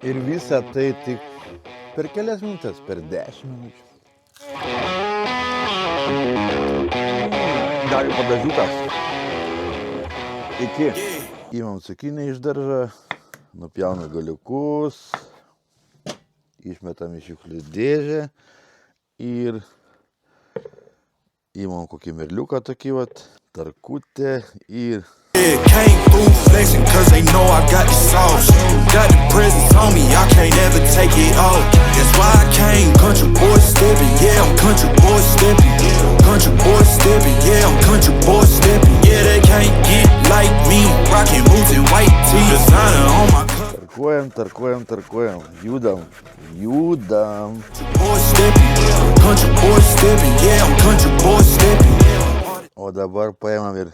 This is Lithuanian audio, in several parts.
Ir visa tai tik per kelias minutės, per 10 minučių. Dar padažiukas. Iki. Įmam cukinį iš daržą, nupjaunu galiukus, išmetam į šiukšlių dėžę ir įmam kokį merliuką tokį vat, tarkutę ir... Came through flexing cause they know I got the sauce. Got the presence on me, I can't ever take it off. That's why I came country boy stepping, yeah, I'm country boy stepping. Country boy stepping, yeah, I'm country boy stepping. Yeah, they can't get like me, rocking boots and white tee. Designer on my Tarkuojam, judam. Country boy stepping, yeah, I'm country boy stepping. O dabar paėmam ir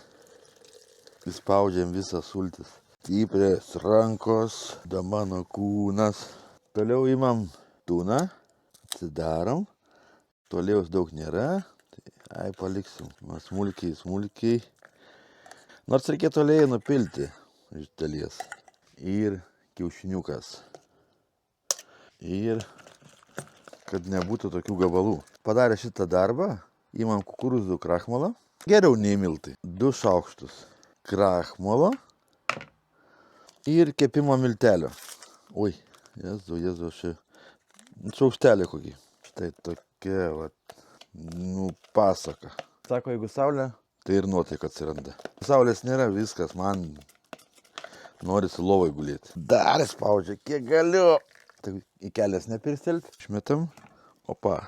įspaudžiam visą sultis. Stiprios rankos, da mano kūnas. Toliau imam tuną, atsidarom. Toliaus daug nėra, tai paliksim. Smulkiai. Nors reikėtų aliejų nupilti iš dalies. Ir kiaušiniukas. Ir kad nebūtų tokių gabalų. Padarę šitą darbą, imam kukurūzų krachmalą. Geriau nei miltai. 2 šaukštus krachmalo ir kepimo miltelio. Oi, jezu, šaukštelį kokį. Štai tokia, pasaka. Sako, jeigu saulė, tai ir nuotaika atsiranda. Saulės nėra, viskas, man norisi lovai gulėti. Dar spaudžia, kiek galiu. Tai į kelias nepirstelti. Išmetam, opa,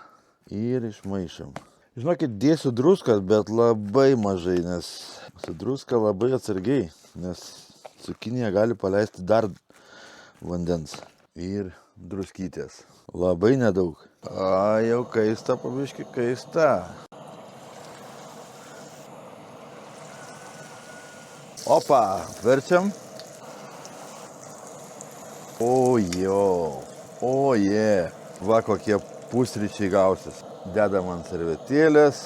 ir išmaišam. Žinokit, dėsiu druskas, bet labai mažai, nes su druska labai atsargiai, nes cukinija gali paleisti dar vandens. Ir druskytės. Labai nedaug. Jau kaista, pabiški kaista. Opa, verčiam. O je. Va kokie pusryčiai gausis. Dedam ant servetėlės.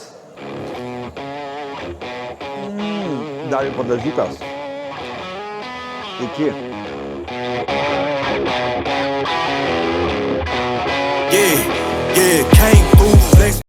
Dar padažiukas. Iki. Yeah, came